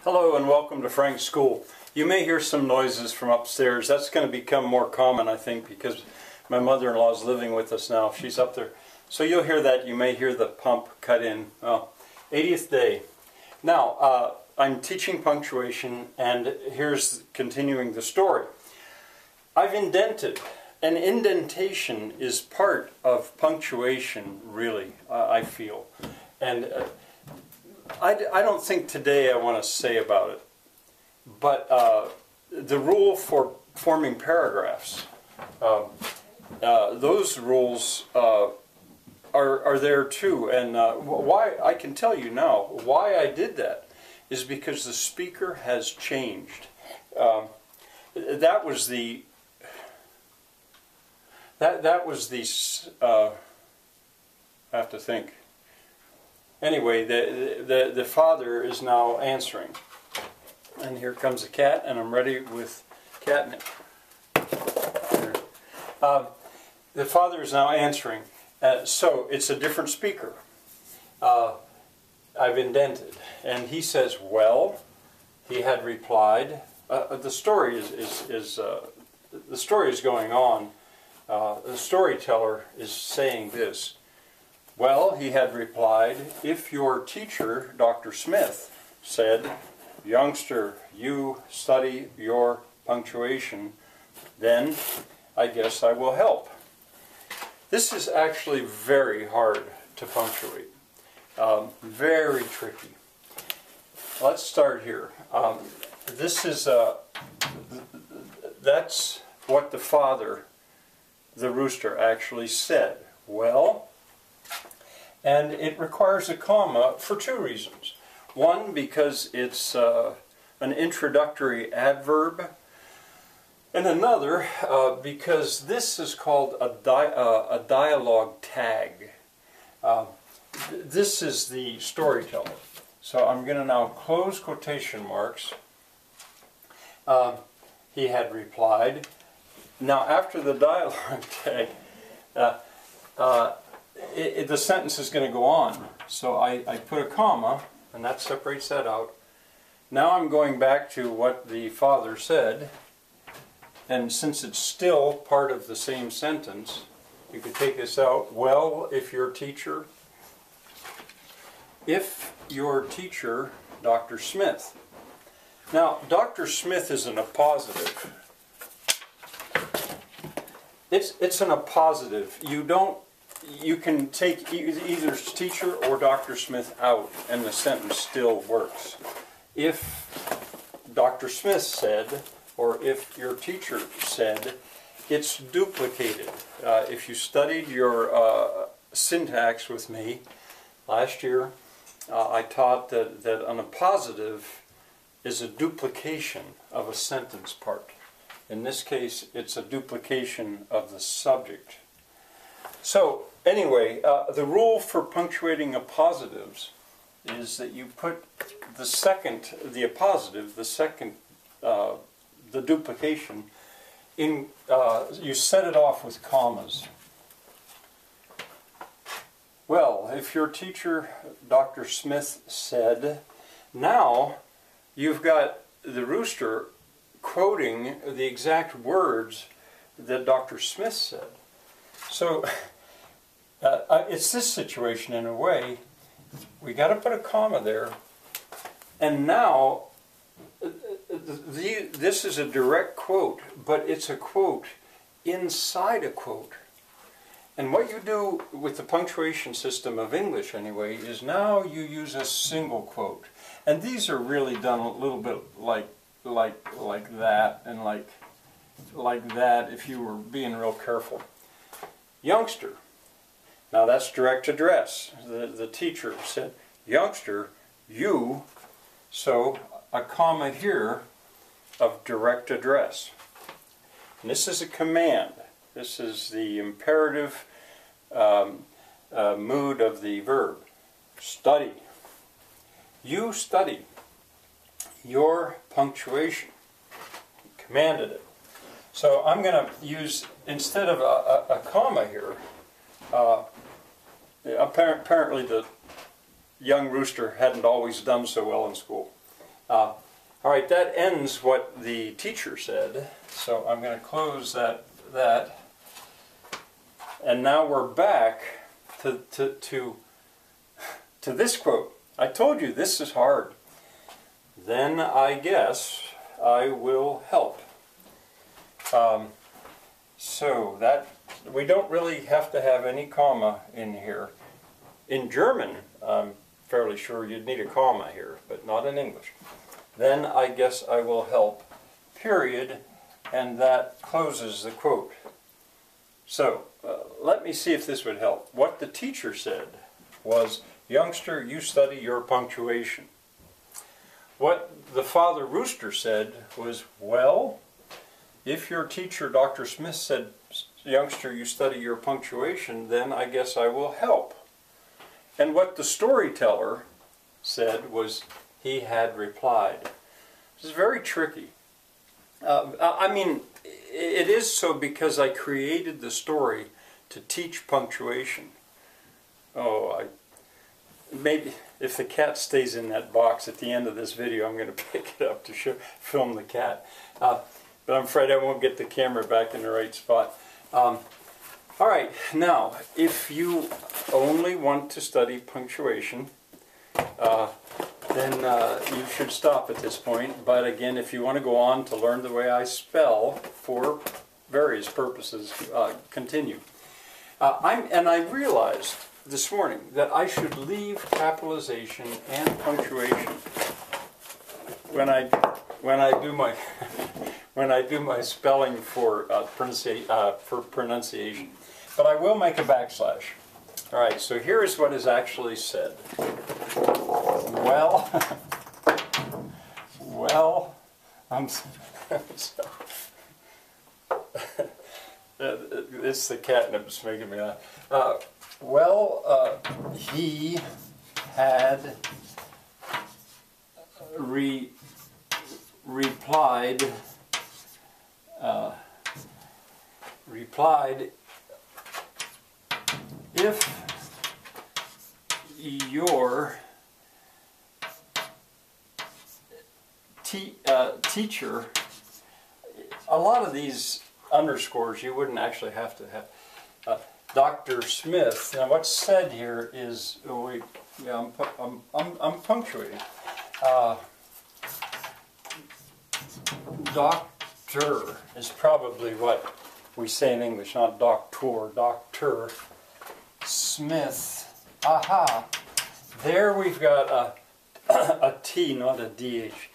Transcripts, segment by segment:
Hello and welcome to Frank's School. You may hear some noises from upstairs. That's going to become more common, I think, because my mother-in-law is living with us now. She's up there. So you'll hear that. You may hear the pump cut in. 80th day. Now, I'm teaching punctuation, and here's continuing the story. I've indented. An indentation is part of punctuation, really, I feel. And I don't think today I want to say about it, but the rule for forming paragraphs, those rules are there too. And why, I can tell you now, why I did that is because the speaker has changed. That was the I have to think. Anyway, the father is now answering. And here comes the cat, and I'm ready with catnip. The father is now answering. So it's a different speaker. I've indented. And he says, well, he had replied. The story is going on. The storyteller is saying this. Well, he had replied, if your teacher, Dr. Smith, said, youngster, you study your punctuation, then I guess I will help. This is actually very hard to punctuate. Very tricky. Let's start here. That's what the father, the rooster, actually said. Well, and it requires a comma for two reasons. One, because it's an introductory adverb, and another, because this is called a dialogue tag. This is the storyteller. So I'm going to now close quotation marks. He had replied. Now, after the dialogue tag, the sentence is going to go on. So I put a comma, and that separates that out. Now I'm going back to what the father said, and since it's still part of the same sentence, you could take this out. Well, if your teacher, Dr. Smith. Now, Dr. Smith is an appositive. It's an appositive. You can take either teacher or Dr. Smith out, and the sentence still works. If Dr. Smith said, or if your teacher said, it's duplicated. If you studied your syntax with me last year, I taught that an appositive is a duplication of a sentence part. In this case, it's a duplication of the subject. So, anyway, the rule for punctuating appositives is that you put the duplication, in, you set it off with commas. Well, if your teacher, Dr. Smith, said, now you've got the rooster quoting the exact words that Dr. Smith said. So, it's this situation in a way. We got to put a comma there, and now this is a direct quote, but it's a quote inside a quote. And what you do with the punctuation system of English, anyway, is now you use a single quote, and these are really done a little bit like that, and like that if you were being real careful. Youngster. Now that's direct address. The teacher said, youngster, you, so a comma here of direct address. And this is a command. This is the imperative mood of the verb. Study. You study your punctuation. Commanded it. So I'm going to use, instead of a comma here, apparently the young rooster hadn't always done so well in school. right, that ends what the teacher said. So I'm going to close that. And now we're back to this quote. I told you this is hard. Then I guess I will help. So that we don't really have to have any comma in here. In German, I'm fairly sure you'd need a comma here, but not in English. Then I guess I will help, period, and that closes the quote. So, let me see if this would help. What the teacher said was, youngster, you study your punctuation. What the Father Rooster said was, well, if your teacher, Dr. Smith, said, youngster, you study your punctuation, then I guess I will help. And what the storyteller said was, he had replied. This is very tricky. I mean, it is so because I created the story to teach punctuation. Oh, maybe if the cat stays in that box at the end of this video, I'm going to pick it up to film the cat. But I'm afraid I won't get the camera back in the right spot. All right, now, if you only want to study punctuation, then you should stop at this point. But again, if you want to go on to learn the way I spell for various purposes, continue. And I realized this morning that I should leave capitalization and punctuation when I do my when I do my spelling for pronunciation. But I will make a backslash. All right. So here is what is actually said. Well, I'm sorry. It's the catnip that's making me laugh. He had replied if your teacher, a lot of these underscores you wouldn't actually have to have. Dr. Smith. Now, what's said here is, I'm punctuating. Doctor is probably what we say in English, not doctor. Doctor Smith. Aha! There we've got a T, not a DH.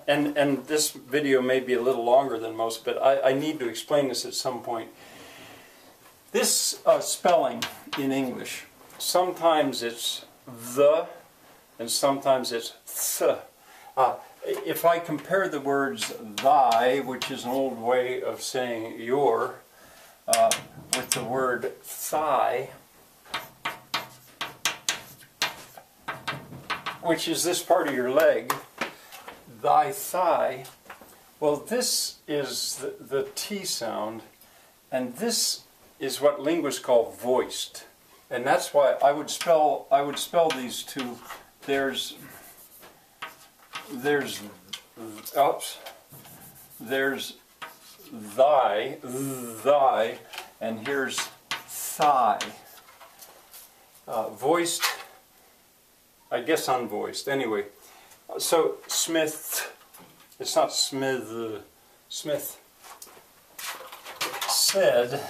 And this video may be a little longer than most, but I need to explain this at some point. This spelling in English, sometimes it's the, and sometimes it's th. If I compare the words thy, which is an old way of saying your, with the word thigh, which is this part of your leg, thy thigh, well, this is the T sound, and this is what linguists call voiced, and that's why I would spell these two. There's thy, and here's thigh. Voiced, I guess unvoiced. Anyway, so Smith, it's not Smith, Smith said,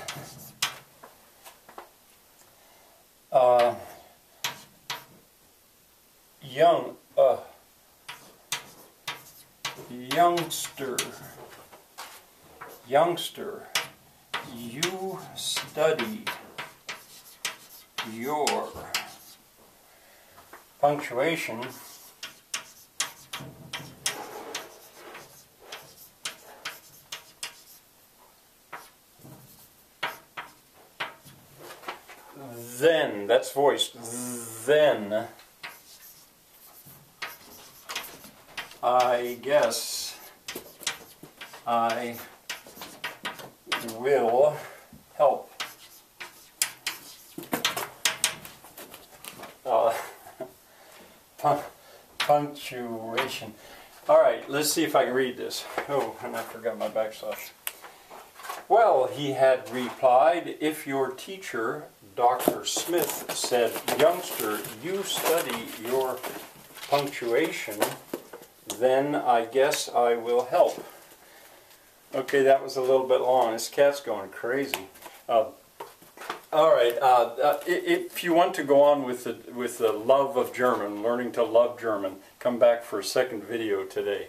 youngster, you study your punctuation then, that's voiced, then I guess I will help. Punctuation. All right, let's see if I can read this. Oh, and I forgot my backslash. Well, he had replied, if your teacher, Dr. Smith, said, youngster, you study your punctuation, then I guess I will help. Okay, that was a little bit long. This cat's going crazy. All right, if you want to go on with the love of German, learning to love German, come back for a second video today.